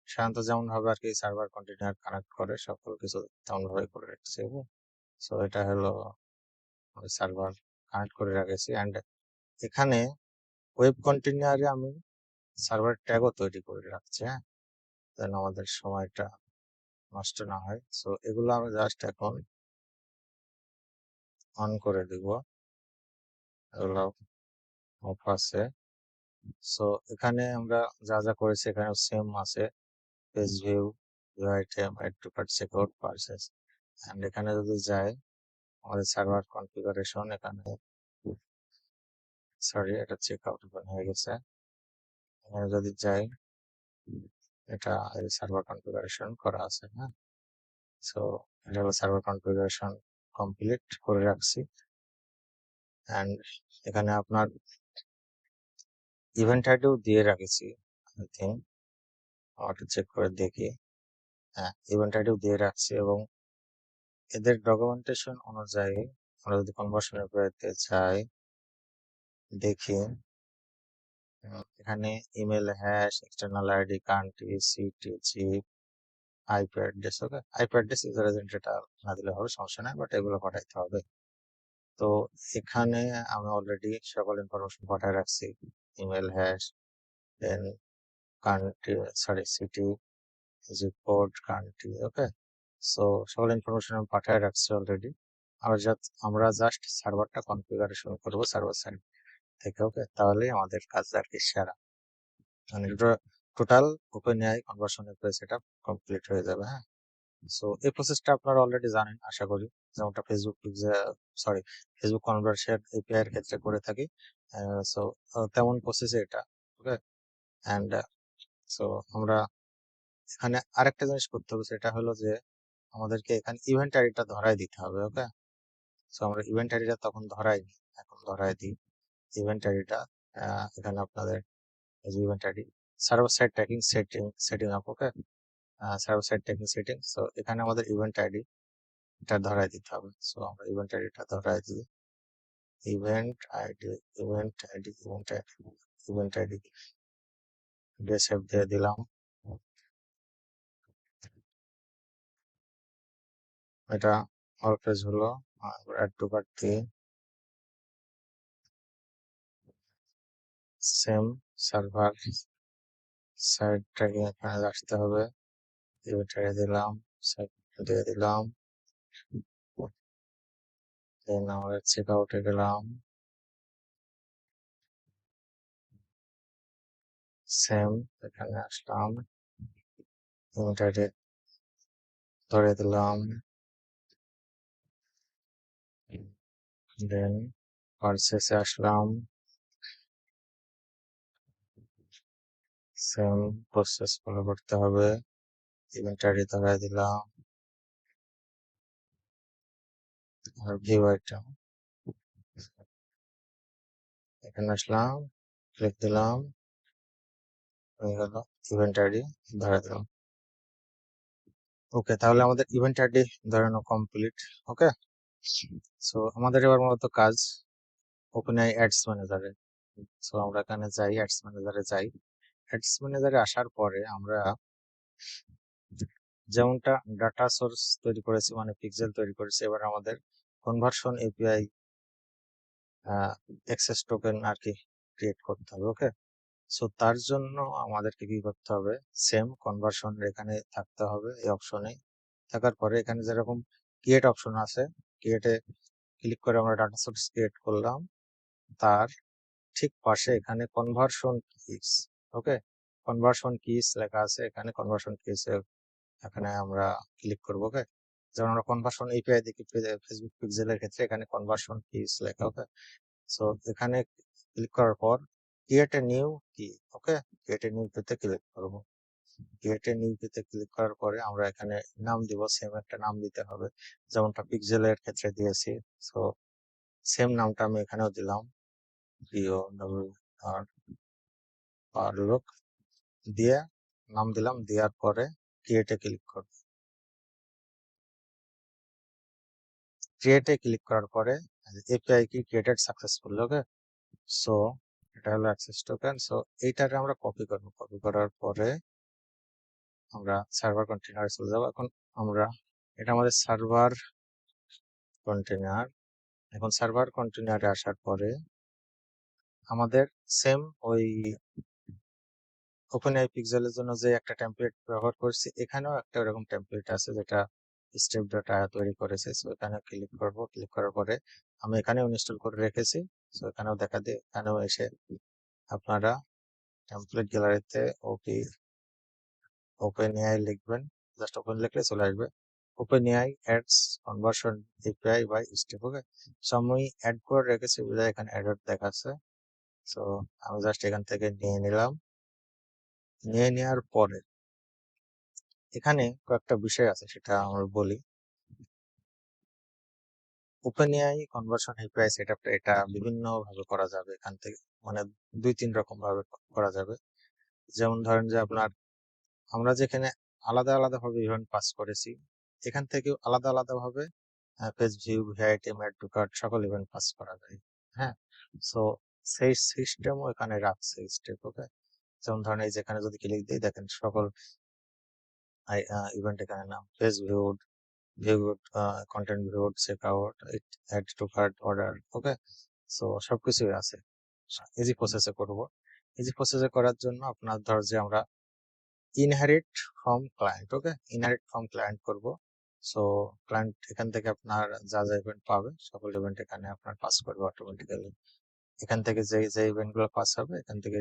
Speaker 1: সাধারণত যেমন ভাবে আর কি সার্ভার কন্টেনার কানেক্ট করে সকল কিছু তেমন ভাবে করে রেখেছি। সো এটা হলো সার্ভার কানেক্ট করে রেখেছি। অ্যান্ড এখানে ওয়েব কন্টেনারে আমি সার্ভার ট্যাগও তৈরি করে রাখছি, হ্যাঁ, যেন আমাদের সময়টা নষ্ট না হয়। সো এগুলো আমি জাস্ট এখন অন করে দিব, এগুলো অফ আছে। সো এখানে আমরা যা যা করেছি এখানে সেম আছে, page view, view item, add to cart, checkout, purchase. And এখানে যদি যাই আমাদের সার্ভার কনফিগারেশন, এখানে সরি এটা চেকআউট ওপেন হয়ে গেছে। এখানে যদি যাই এটা সার্ভার কনফিগারেশন করা আছে, হ্যাঁ। সো এটা হলো সার্ভার কনফিগারেশন কমপ্লিট করে রাখছি। অ্যান্ড এখানে আপনার ইভেন্ট আইডিও দিয়ে রাখেছি, আই থিঙ্ক, আমাকে চেক করে দেখি। হ্যাঁ, ইভেন্ট আইডিও দিয়ে রাখছি এবং এদের ডকুমেন্টেশন অনুযায়ী আমরা যদি কনভার্সন এপিআইতে যাই দেখি, এখানে email hash, external ID, country, city, zip, IP address. Okay, IP address user agent এটা না দিলে হবে, সমস্যা নাই, বাট এগুলো পাঠাইতে হবে। তো এখানে আমি অলরেডি সকল ইনফরমেশন পাঠায় রাখছি, email hash, then country, sorry city, zip code, country. Okay, so সকল ইনফরমেশন আমি পাঠায় রাখছি অলরেডি। আমরা জাস্ট সার্ভারটা কনফিগারেশন করবো সার্ভার সাইড থেকে। ওকে, তাহলেই আমাদের কাজ আর কি সেরা, মানে total OpenAI conversion API setup complete হয়ে যাবে। হ্যাঁ, সো এই প্রসেসটা আপনারা অলরেডি জানেন আশা করি, যেমনটা ফেসবুক কনভার্সন এপিআই এর ক্ষেত্রে করে থাকি। সো তেমন প্রসেসে এটা। ওকে, অ্যান্ড সো আমরা এখানে আরেকটা জিনিস করতে হবে, সেটা হলো যে আমাদেরকে এখানে ইভেন্ট আইডিটা ধরাই দিতে হবে। ওকে, সো আমরা ইভেন্ট আইডিটা তখন ধরাইনি, এখন ধরাই দিই ইভেন্ট আইডিটা। এখানে আপনাদের event ID server side tracking setting up, okay. Server side tracking setting. So এখানে আমাদের ইভেন্ট আইডি এটা ধরাই দিতে হবে। সো আমরা ইভেন্ট আইডিটা ধরাই দিই। Event ID, event ID, event ID, event ID দিয়ে সেভ দিয়ে দিলাম। এটা অল পেজ হলো। অ্যাড টু কার্ট দিয়ে সেম সার্ভার সাইড ট্র্যাকিং এখানে আসতে হবে। ইভেন্ট আইডি দিলাম, সেভ দিয়ে দিলাম। দেন আমরা চেক আউটে গেলাম, সেম এখানে আসলাম, ইভেন্ট আইডি ধরে দিলাম। দেন পারচেসে আসলাম, সেম প্রসেস ফলো করতে হবে। ইভেন্ট আইডি ধরাই দিলাম, আর ভিউ আইটেম এখানে আসলাম, ক্লিক দিলাম, হয়ে গেল। ইভেন্ট আইডি ধরে দিলাম। ওকে, তাহলে আমাদের ইভেন্ট আইডি ধরানো কমপ্লিট। ওকে, সো আমাদের এবার মূলত কাজ ওপেনআই অ্যাডস ম্যানেজারে। সো আমরা এখানে যাই, অ্যাডস ম্যানেজারে যাই। অ্যাডস ম্যানেজারে আসার পরে আমরা যেমনটা ডাটা সোর্স তৈরি করেছি, মানে পিক্সেল তৈরি করেছি, এবার আমাদের কনভার্সন এপিআই অ্যাক্সেস টোকেন আর কি ক্রিয়েট করতে হবে। ওকে, সো তার জন্য আমাদেরকে কি করতে হবে, সেম কনভার্সন এখানে থাকতে হবে, এই অপশনে থাকার পরে এখানে যেরকম ক্রিয়েট অপশন আছে, ক্রিয়েটে ক্লিক করে আমরা ডাটা সোর্স ক্রিয়েট করলাম, তার ঠিক পাশে এখানে কনভার্সন কিস, ওকে, কনভার্সন কিস লেখা আছে, এখানে কনভার্সন কিস এখানে আমরা ক্লিক করবো। ওকে, যেমন আমরা কনভার্সন এপিআই দেখি ফেসবুক পিক্সেলের ক্ষেত্রে এখানে কনভার্সন কিস লেখা। ওকে, সো এখানে ক্লিক করার পর ক্রিয়েট এ নিউ কি, ওকে, ক্রিয়েট এ নিউ কিতে ক্লিক করবো। ক্রিয়েট এ নিউ কিতে ক্লিক করার পরে আমরা এখানে নাম দিব, সেম একটা নাম দিতে হবে যেমনটা পিক্সেলের ক্ষেত্রে দিয়েছি। সো সেম নামটা আমি এখানেও দিলাম, পিও ডব্লিউ আর আর লুক দিয়ে নাম দিলাম, দেওয়ার পরে ক্রিয়েটে ক্লিক করব। ক্রিয়েটে ক্লিক করার পরে এপিআই কি ক্রিয়েটেড সাকসেসফুল। ওকে, সো এটা হলো অ্যাক্সেস টোকেন। সো এইটাকে আমরা কপি করব, কপি করার পরে আমরা সার্ভার কন্টেনারে চলে যাবো। এখন আমরা এটা আমাদের সার্ভার কন্টেনার। এখন সার্ভার কন্টেনারে আসার পরে আমাদের সেম ওই ওপেন আই পিক্সেলের জন্য যে একটা টেমপ্লেট ব্যবহার করছি, এখানেও একটা এরকম টেমপ্লেট আছে যেটা স্টেপ ডাটা তৈরি করেছে। সো এখানে ক্লিক করব, ক্লিক করার পরে আমি এখানেও ইনস্টল করে রেখেছি। সো এখানেও দেখা দিয়ে এখানেও এসে আপনারা টেমপ্লেট গ্যালারিতে ওপেন এআই লিখবেন, জাস্ট ওপেন লিখলে চলে আসবে open AI ads conversion API by step. Okay, so আমি অ্যাড করে রেখেছি, বুঝে এখানে অ্যাড দেখাচ্ছে। সো আমি জাস্ট এখান থেকে নিয়ে নিলাম। নিয়ে নেওয়ার পরে এখানে কয়েকটা বিষয় আছে সেটা আমরা বলি। ওপেন এআই কনভার্সন এপিআই সেটআপটা এটা বিভিন্ন ভাবে করা যাবে এখান থেকে, মানে 2-3 রকম ভাবে করা যাবে। যেমন ধরেন যে আপনার আমরা যেখানে আলাদা আলাদা ভাবে ইভেন্ট পাস করেছি, এখান থেকেও আলাদা আলাদা ভাবে page view, view item, add to cart সকল ইভেন্ট পাস করা যায়। হ্যাঁ, সো সেই সিস্টেমও এখানে রাখছে স্টেপ। ওকে, যেমন ধরেন এই যেখানে যদি ক্লিক দিই দেখেন সকল ইভেন্ট এখানে নাম, page viewed, viewed, content viewed, check out, add to cart, order. Okay, so সবকিছুই আছে। ইজি প্রসেসে করব। ইজি প্রসেসে করার জন্য আপনার ধর যে আমরা inherit from client, okay, inherit from client করব। সো ক্লায়েন্ট এখান থেকে আপনার যা যা ইভেন্ট পাবে সকল ইভেন্ট এখানে আপনার পাস করবে অটোমেটিক্যালি। এখান থেকে যে যে ইভেন্ট গুলো পাস হবে এখান থেকে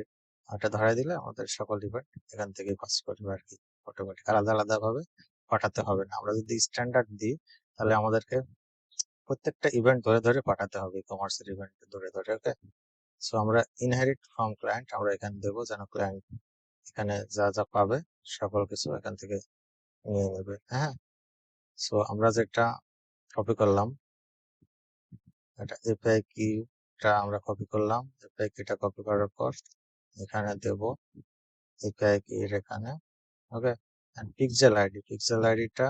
Speaker 1: এটা ধরাই দিলে আমাদের সকল ইভেন্ট এখান থেকে পাস করবে আর কি, অটোমেটিক, আলাদা আলাদা ভাবে পাঠাতে হবে না। আমরা যদি স্ট্যান্ডার্ড দিই তাহলে আমাদেরকে প্রত্যেকটা ইভেন্ট ধরে ধরে পাঠাতে হবে, কমার্সের ইভেন্ট ধরে ধরে। ওকে, সো আমরা ইনহেরিট ফ্রম ক্লায়েন্ট আমরা এখানে দেবো, যেন ক্লায়েন্ট এখানে যা যা পাবে সকল কিছু এখান থেকে নিয়ে নেবে। হ্যাঁ, সো আমরা যেটা কপি করলাম, এটা এপিআই কিটা আমরা কপি করলাম, এপিআই কিটা কপি করার পর এখানে দেব, এপিআই কির এখানে, ওকে। এন্ড পিক্সেল আইডিটা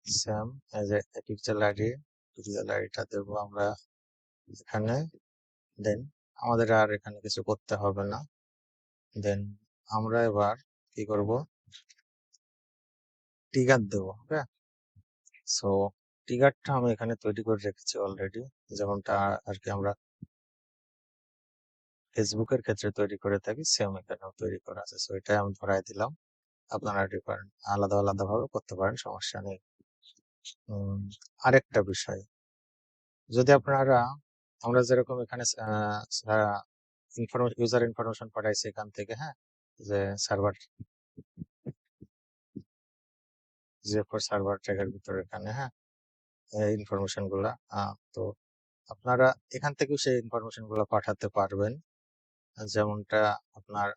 Speaker 1: সেম এজ এ পিক্সেল আইডিটা দেবো আমরা এখানে। দেন আমাদের আর এখানে কিছু করতে হবে না। দেন আমরা এবার কি করব, ট্রিগার দেবো, ওকে। সো ট্রিগারটা আমি এখানে তৈরি করে রেখেছি অলরেডি, যেমনটা আর কি আমরা ফেসবুকের ক্ষেত্রে তৈরি করে থাকি, সেম এখানেও তৈরি করা আছে। সো এটাই আমি ধরাই দিলাম, আপনারা ডিফারেন্ট আলাদা আলাদা ভাবে করতে পারেন, সমস্যা নেই। আরেকটা বিষয়, যদি আপনারা, আমরা যেরকম এখানে ইউজার ইনফরমেশন পাঠাইছি এখান থেকে, হ্যাঁ, যে সার্ভার, যে সার্ভার ট্র্যাকের ভিতরে এখানে, হ্যাঁ, ইনফরমেশন গুলা, তো আপনারা এখান থেকেও সেই ইনফরমেশন গুলো পাঠাতে পারবেন। যেমনটা আপনার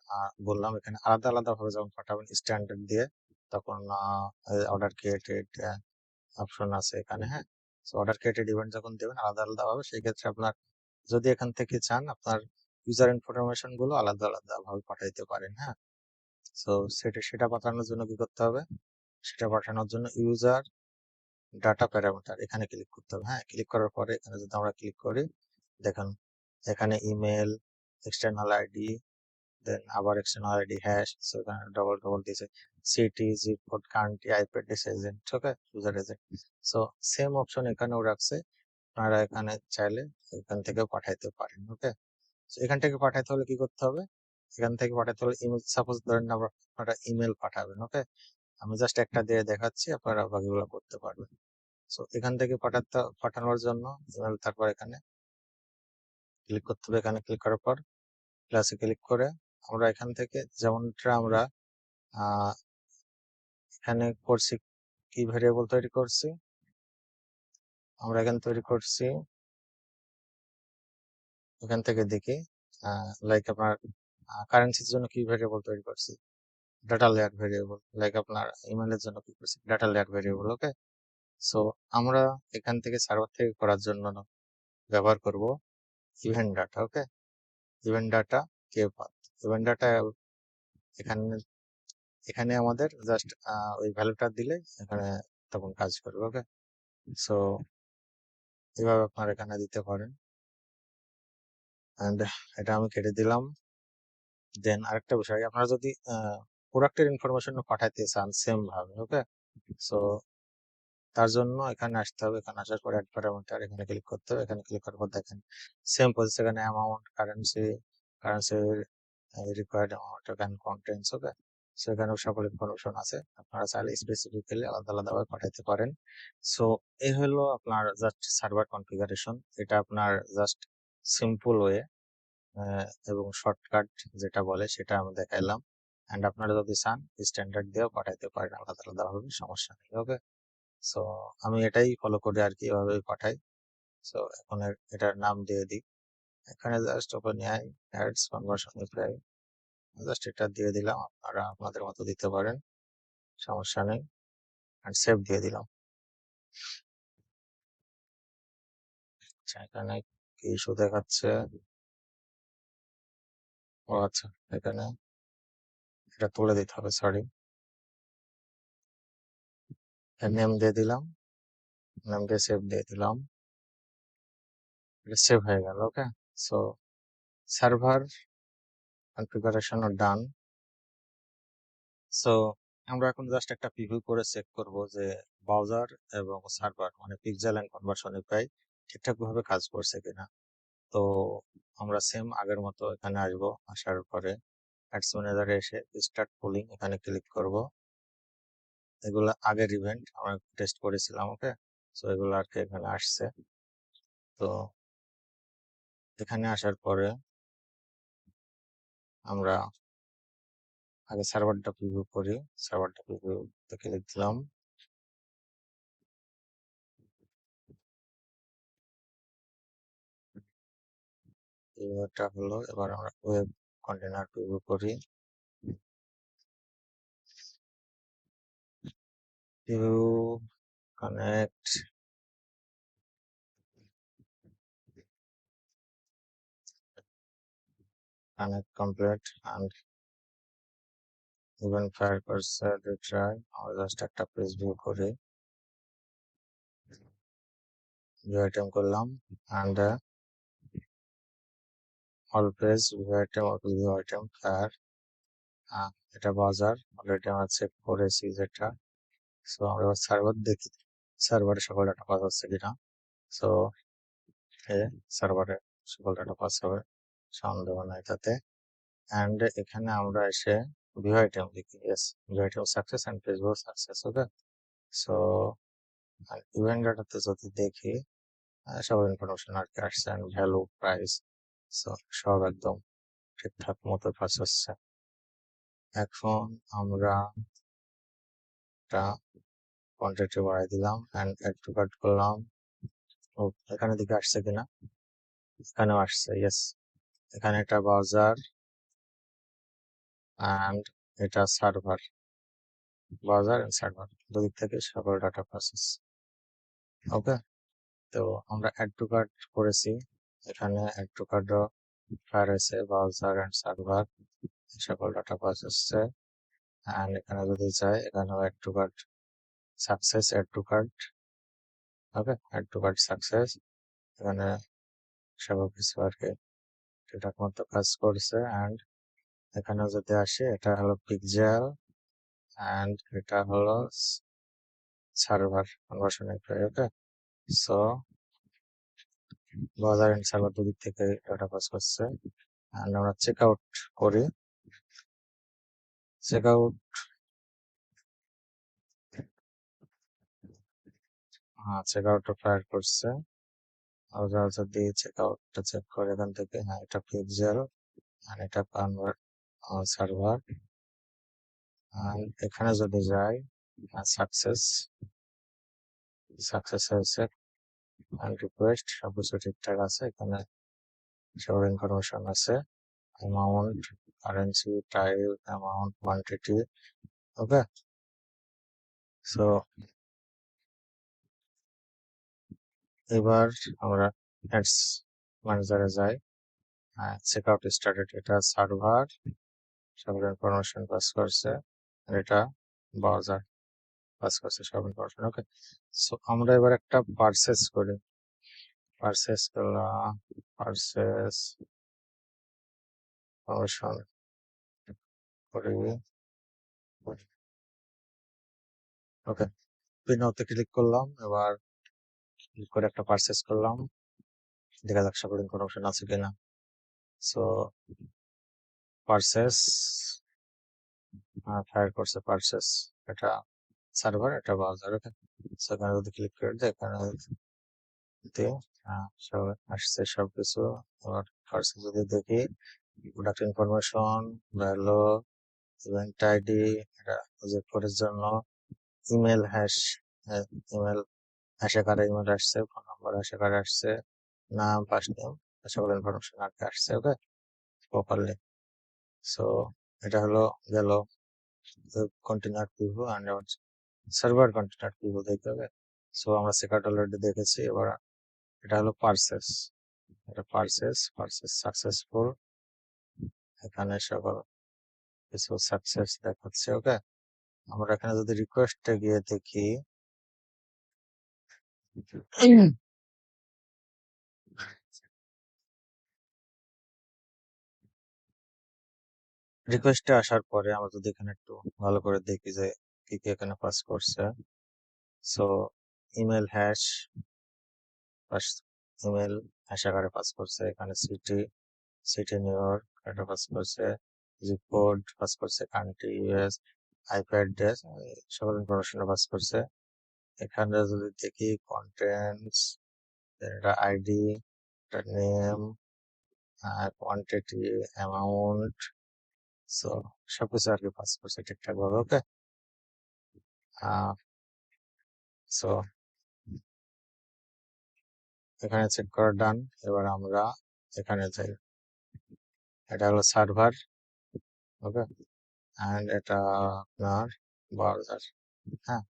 Speaker 1: বললাম, এখানে আলাদা আলাদা ভাবে যখন পাঠাবেন স্ট্যান্ডার্ড দিয়ে, তখন অর্ডার ক্রিয়েটেড অপশন আছে এখানে, হ্যাঁ। সো অর্ডার ক্রিয়েটেড ইভেন্ট যখন দেবেন আলাদা আলাদা ভাবে, সেই ক্ষেত্রে আপনার যদি এখান থেকে চান আপনার ইউজার ইনফরমেশন গুলো আলাদা আলাদা ভাবে পাঠাইতে পারেন, হ্যাঁ। সো সেটা পাঠানোর জন্য কি করতে হবে, সেটা পাঠানোর জন্য ইউজার ডাটা প্যারামিটার এখানে ক্লিক করতে হবে, হ্যাঁ। ক্লিক করার পরে এখানে যদি আমরা ক্লিক করি, দেখেন এখানে ইমেল, এক্সটার্নাল আইডি, দেন আবার এক্সটার্নাল আইডি হ্যাশ, সো এখানে ডবল ডবল দিয়েছে, city, zip code, country, IP address, agent, okay, user agent. So same option এখানেও রাখছে, আপনারা এখানে চাইলে এখান থেকেও পাঠাইতে পারেন, ওকে। এখান থেকে পাঠাইতে হলে কি করতে হবে, এখান থেকে পাঠাতে হলে ইমেল, সাপোজ ধরেন আপনারা ইমেল পাঠাবেন, ওকে। আমি জাস্ট একটা দিয়ে দেখাচ্ছি, আপনারা বাকিগুলো করতে পারবেন। সো এখান থেকে পাঠানোর জন্য ইমেল, তারপর এখানে ক্লিক করতে হবে, এখানে ক্লিক করার পর প্লাসে ক্লিক করে আমরা এখান থেকে, যেমনটা আমরা আহ এখানে করছি, কি ভেরিয়েবল তৈরি করছি, আমরা এখানে তৈরি করছি, এখান থেকে দেখি লাইক আপনার কারেন্সির জন্য কি ভেরিয়েবল তৈরি করছি, ডাটা লেয়ার ভেরিয়েবল। লাইক আপনার ইমেলের জন্য কি করছি, ডাটা লেয়ার ভেরিয়েবল, ওকে। সো আমরা এখান থেকে সার্ভার থেকে করার জন্য ব্যবহার করব ইভেন্ট ডাটা, ওকে। ইভেন্ট ডাটা কে পাথ, ইভেন্ট ডাটা এখানে, এখানে আমাদের জাস্ট ওই ভ্যালুটা দিলে এখানে তখন কাজ করবে, ওকে। সো এভাবে আপনারা এখানে দিতে পারেন, এন্ড এটা আমি কেটে দিলাম। দেন আরেকটা বিষয়, আপনারা যদি প্রোডাক্টের ইনফরমেশন পাঠাইতে চান সেম ভাবে, ওকে। সো তার জন্য এখানে আসতে হবে, এখানে আসার পর অ্যাড প্যারামিটার এখানে ক্লিক করতে হবে, এখানে ক্লিক করার পর দেখেন সেম প্রসেস, এখানে অ্যামাউন্ট, কারেন্সির রিকোয়ার্ড অ্যামাউন্ট, এখানে কন্টেন্টস, ওকে। সেখানেও সকল ইনফরমেশন আছে, আপনারা চাইলে স্পেসিফিক্যালি আলাদা আলাদা ভাবে পাঠাইতে পারেন। সো এই হলো আপনার জাস্ট সার্ভার কনফিগারেশন, এটা আপনার জাস্ট সিম্পল ওয়ে এবং শর্টকাট যেটা বলে সেটা আমি দেখাইলাম। এন্ড আপনারা যদি চান স্ট্যান্ডার্ড দিয়েও পাঠাইতে পারেন আলাদা আলাদা ভাবে, সমস্যা নেই, ওকে। সো আমি এটাই ফলো করি আর কি, এভাবেই পাঠাই। সো এখন এটার নাম দিয়ে দিই, এখানে just open AI ads conversion API, just এটা দিয়ে দিলাম, আপনারা আপনাদের মতো দিতে পারেন, সমস্যা নেই। এন্ড সেভ দিয়ে দিলাম। আচ্ছা, এখানে কি ইস্যু দেখাচ্ছে, ও আচ্ছা, এখানে এটা তুলে দিতে হবে, সরি। নেম দিয়ে দিলাম, নেম দিয়ে সেভ দিয়ে দিলাম, এটা সেভ হয়ে গেল, ওকে। সো সার্ভার কনফিগারেশন ডান। সো আমরা এখন জাস্ট একটা প্রিভিউ করে চেক করব যে ব্রাউজার এবং সার্ভার মানে পিক্সেল এন্ড কনভার্সন এপিআই ঠিকঠাক ভাবে কাজ করছে কিনা। তো আমরা সেম আগের মতো এখানে আসবো, আসার পরে অ্যাডস ম্যানেজারে এসে স্টার্ট পুলিং এখানে ক্লিক করব। এগুলো আগের ইভেন্ট আমরা টেস্ট করেছিলাম, ওকে। সো এগুলো আর কি এখানে আসছে। তো এখানে আসার পরে আমরা আগে সার্ভারটা প্রিভিউ করি, সার্ভারটা প্রিভিউ ক্লিক দিলাম। এটা হলো, এবার আমরা ওয়েব কন্টেনার প্রিভিউ করি, preview connect, connect complete, event fire করছে রিট্রাই। আমরা জাস্ট একটা পেজ ভিউ করি, ভিউ আইটেম করলাম and all page view item view item fire. এটা বাজার অলরেডি আমরা চেক করেছি যেটা। সো আমরা এবার সার্ভার দেখি, সার্ভারে সকল ডাটা পাস হচ্ছে কিনা। সো সার্ভারে সকল ডাটা পাস হবে, সন্দেহ নাই তাতে। অ্যান্ড এখানে আমরা এসে ভিউ আইটেম দেখি, yes view item success and page view success. Okay, so event ডাটাতে যদি দেখি সব ইনফরমেশন আর কি আসছে, অ্যান্ড ভ্যালু প্রাইস সব একদম ঠিকঠাক মতো পাস হচ্ছে। এখন আমরা একটা কোয়ান্টিটি বাড়াই দিলাম অ্যান্ড অ্যাড টু কার্ট করলাম। ও এখানে দিকে আসছে কিনা, এখানেও আসছে, ইয়েস। এখানে এটা বাজার অ্যান্ড এটা সার্ভার, বাজার এন্ড সার্ভার দুদিক থেকে সকল ডাটা প্রসেস। ওকে, তো আমরা অ্যাড টু কার্ট করেছি, এখানে অ্যাড টু কার্ট ফায়ার হয়েছে বাজার এন্ড সার্ভার, সকল ডাটা প্রসেস অ্যান্ড এখানে যদি চাই এখানেও add to cart success, add to cart. Okay, add to cart success, এখানে সব কিছু আর কি ঠিকঠাক মতো কাজ করছে। অ্যান্ড এখানে যদি আসে এটা হলো পিক্সেল অ্যান্ড এটা হলো সার্ভার কনভার্সন API। ওকে, সো বাজার এন্ড সার্ভার দুদিক থেকে ডাটা পাস করছে। অ্যান্ড আমরা চেক আউট করি, চেক আউট চেক আউটটা ফায়ার করছে। আমরা যদি চেক আউটটা চেক করে এখান থেকে, হ্যাঁ এটা পিক্সেল আর এটা কনভার্ট সার্ভার। অ্যান্ড এখানে যদি যাই সাকসেস, সাকসেস হয়েছে অ্যান্ড রিকোয়েস্ট সবকিছু ঠিকঠাক আছে, এখানে সব ইনফরমেশন আছে, amount, currency, type, amount, quantity. Okay, so এবার আমরা অ্যাডস ম্যানেজারে যাই। চেক আউট স্টার্টেড, এটা সার্ভার সব ইনফরমেশন পাস করছে, আর এটা বাজার পাস করছে সব ইনফরমেশন। ওকে, সো আমরা এবার একটা পারচেস করি, পারচেস করলাম, পারচেস ইনফরমেশন করি। ওকে, পিনতে ক্লিক করলাম, এবার ক্লিক করে একটা পারচেস করলাম, দেখা যাক সকল ইনফরমেশন আছে কিনা। সো পারচেস ফায়ার করছে, পারচেস এটা সার্ভার এটা বাজার। ওকে, সেখানে যদি ক্লিক করে দিই এখানে সব আসছে সবকিছু। আবার ফার্স্ট যদি দেখি product information, value, event ID, এটা প্রজেক্ট কোডের জন্য, ইমেল হ্যাশ, ইমেল হ্যাশে কারে ইমেল আসছে, ফোন নাম্বার হ্যাশে কারে আসছে, নাম, ফার্স্ট নেম, সকল ইনফরমেশন আর কি আসছে। ওকে, প্রপারলি। সো এটা হলো গেল container preview and server container preview দেখতে হবে। সো আমরা সেকাট অলরেডি দেখেছি। এবার এটা হলো পারচেস, এটা পারচেস, পারচেস সাকসেসফুল, এখানে সকল কিছু সাকসেস দেখাচ্ছে। ওকে, আমরা এখানে যদি রিকোয়েস্টে গিয়ে দেখি রিকোয়েস্টে আসার পরে আমরা যদি এখানে একটু ভালো করে দেখি যে কি কি এখানে পাস করছে। So email hash, email hash আকারে পাস করছে, এখানে সিটি, সিটি নিউ ইয়র্ক এটা পাস করছে, জিপ কোড পাস করছে, কান্ট্রি ইউএস, আইপি অ্যাড্রেস, সকল ইনফরমেশন পাস করছে। এখানে যদি দেখি কন্টেন্টস, এটা আইডি, এটা নেম, কোয়ান্টিটি, অ্যামাউন্ট, সো সবকিছু আর কি পাস করছে ঠিকঠাক ভাবে। ওকে, সো এখানে চেক করা ডান। এবার আমরা এখানে যাই, এটা হলো সার্ভার। ওকে, অ্যান্ড এটা আপনার ব্রাউজার। হ্যাঁ,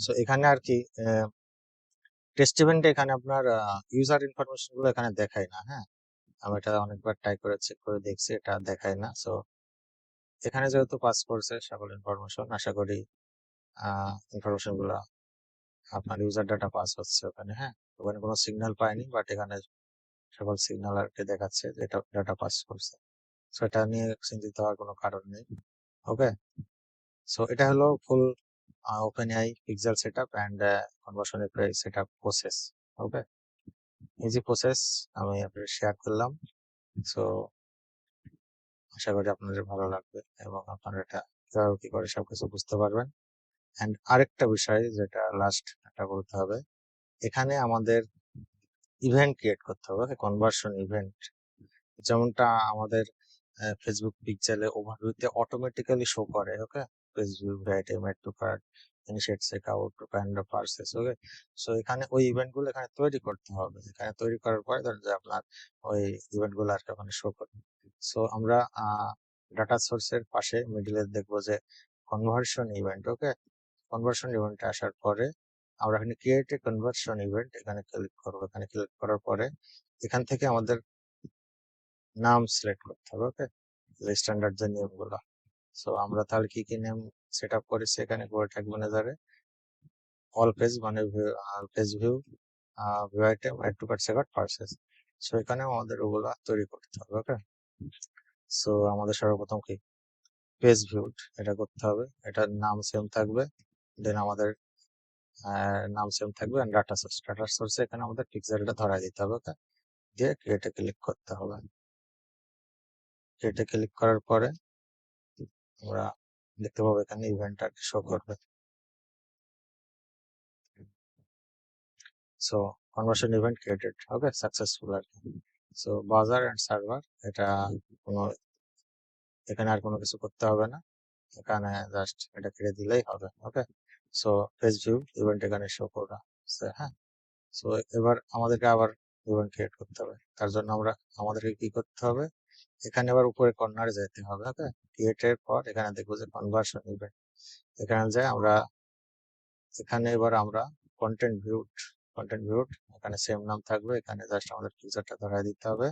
Speaker 1: সো এখানে আর কি টেস্ট ইভেন্টে এখানে আপনার ইউজার ইনফরমেশন গুলো এখানে দেখায় না। হ্যাঁ, আমি এটা অনেকবার ট্রাই করে চেক করে দেখছি, এটা দেখায় না। সো এখানে যেহেতু পাস করছে সকল ইনফরমেশন, আশা করি ইনফরমেশন গুলা আপনার ইউজার ডাটা পাস হচ্ছে ওখানে। হ্যাঁ, ওখানে কোনো সিগন্যাল পাইনি, বাট এখানে সকল সিগন্যাল আর কি দেখাচ্ছে যে এটা ডাটা পাস করছে। সো এটা নিয়ে চিন্তিত হওয়ার কোনো কারণ নেই। ওকে, সো এটা হলো ফুল OpenAI pixel setup and conversion API setup process. Okay, easy process আমি আপনাদের শেয়ার করলাম। সো আশা করি আপনাদের ভালো লাগবে এবং আপনারা এটা কিভাবে কি করে সবকিছু বুঝতে পারবেন। অ্যান্ড আরেকটা বিষয় যেটা লাস্ট একটা বলতে হবে, এখানে আমাদের ইভেন্ট ক্রিয়েট করতে হবে, কনভার্সন ইভেন্ট, যেমনটা আমাদের ফেসবুক পিক্সেলে ওভারভিউতে অটোমেটিক্যালি শো করে। Okay, Facebook item add to cart, initiate checkout, kind of purchase. Okay, so এখানে ওই ইভেন্ট গুলো এখানে তৈরি করতে হবে। এখানে তৈরি করার পরে ধরেন যে আপনার ওই ইভেন্ট গুলো আর কি ওখানে শো করবে। সো আমরা ডাটা সোর্সের পাশে মিডিলে দেখবো যে কনভার্সন ইভেন্ট। ওকে, কনভার্সন ইভেন্টে আসার পরে আমরা এখানে ক্রিয়েট এ কনভার্সন ইভেন্ট এখানে ক্লিক করবো। এখানে ক্লিক করার পরে এখান থেকে আমাদের নাম সিলেক্ট করতে হবে। ওকে, স্ট্যান্ডার্ড যে নিয়ম গুলো। সো আমরা তাহলে কি কি নেম সেট আপ করেছি এখানে করে ট্যাগ ম্যানেজারে, অল পেজ মানে page view, view item, add to cart, checkout, purchase. So এখানে আমাদের ওগুলা তৈরি করতে হবে। ওকে, সো আমাদের সর্বপ্রথম কি পেজ ভিউ এটা করতে হবে, এটার নাম সেম থাকবে, দেন আমাদের নাম সেম থাকবে, এন্ড ডাটা সোর্সে এখানে আমাদের পিক্সেলটা ধরাই দিতে হবে। ওকে, দিয়ে ক্রিয়েটে ক্লিক করতে হবে। ক্রিয়েটে ক্লিক করার পরে আমরা দেখতে পাবো এখানে ইভেন্টটা শো করবে। So conversion event created. Okay, successful আর কি। সো বাজার এন্ড সার্ভার এটা কোনো, এখানে আর কোনো কিছু করতে হবে না, এখানে জাস্ট এটা কেটে দিলেই হবে। ওকে, সো পেজ ভিউ ইভেন্ট এখানে শো করা। হ্যাঁ, সো এবার আমাদেরকে আবার ইভেন্ট ক্রিয়েট করতে হবে। তার জন্য আমাদেরকে কি করতে হবে, এখানে এবার উপরে কর্নারে যেতে হবে। ওকে, ক্রিয়েটের পর এখানে দেখবো যে কনভার্সন ইভেন্ট, এখানে যাই আমরা, এখানে এবার আমরা কন্টেন্ট ভিউড এখানে সেম নাম থাকবে, এখানে জাস্ট আমাদের ফিচারটা ধরাই দিতে হবে,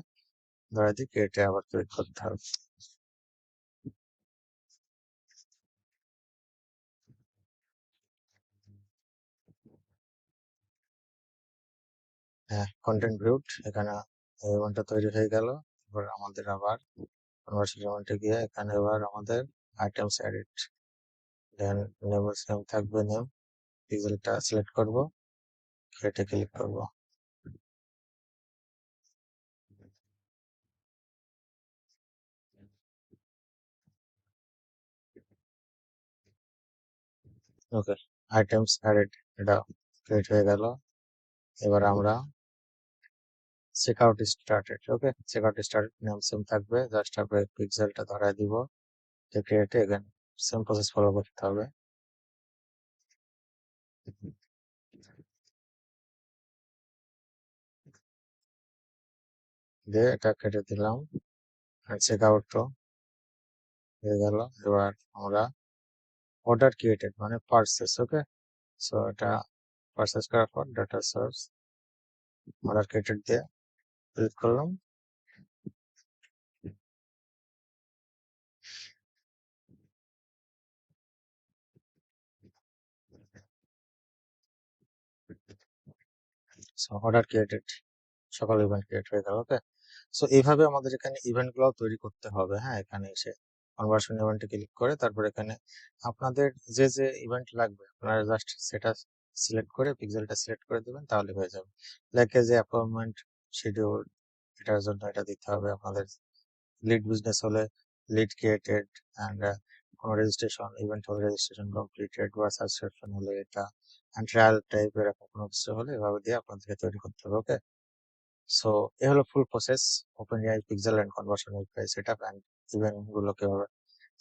Speaker 1: ধরাই দিয়ে ক্রিয়েটে আবার ক্লিক করতে হবে। হ্যাঁ, কন্টেন্ট ভিউড এখানে ইভেন্টটা তৈরি হয়ে গেল। এবার আমাদের আবার কনভার্সন ইভেন্টে গিয়ে এখানে এবার আমাদের আইটেমস এডিট, দেন নেমের সেম থাকবে, নেম পিক্সেলটা সিলেক্ট করব, ক্রিয়েটে ক্লিক করব। ওকে, আইটেমস এডিট এটা ক্রিয়েট হয়ে গেল। এবার আমরা চেকআউট স্টার্টেড। ওকে, চেকআউট স্টার্টেড নেম সেম থাকবে, জাস্ট আমরা পিক্সেলটা ধরাই দিব, ক্রিয়েটে এগেন সেম প্রসেস ফলো করতে হবে। দিয়ে এটা কেটে দিলাম, চেকআউট হয়ে গেল। এবার আমরা অর্ডার ক্রিয়েটেড মানে পার্সেস। ওকে, সো এটা পার্সেস করার পর ডাটা সোর্স অর্ডার ক্রিয়েটেড দিয়ে ক্লিক করলাম। সো অর্ডার ক্রিয়েটেড, সকল ইভেন্ট ক্রিয়েট হয়ে গেল। ওকে, সো এইভাবে আমাদের এখানে ইভেন্ট গুলো তৈরি করতে হবে। হ্যাঁ, এখানে এসে কনভার্সন ইভেন্টে ক্লিক করে তারপর এখানে আপনাদের যে যে ইভেন্ট লাগবে আপনারা জাস্ট সেটা সিলেক্ট করে পিক্সেলটা সিলেক্ট করে দেবেন, তাহলে হয়ে যাবে। লাইক যে অ্যাপয়েন্টমেন্ট শিডিউল, এটার জন্য এটা দিতে হবে আপনাদের। লিড বিজনেস হলে লিড ক্রিয়েটেড, অ্যান্ড কোনো রেজিস্ট্রেশন ইভেন্ট হলে রেজিস্ট্রেশন কমপ্লিটেড, বা সাবস্ক্রিপশন হলে এটা, অ্যান্ড ট্রায়াল টাইপ এরকম কোনো কিছু হলে এভাবে দিয়ে আপনাদেরকে তৈরি করতে হবে। ওকে, সো এ হলো full process OpenAI pixel and conversion API setup and event গুলো কিভাবে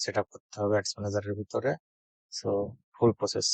Speaker 1: সেট আপ করতে হবে অ্যাডস ম্যানেজারের ভিতরে। So full process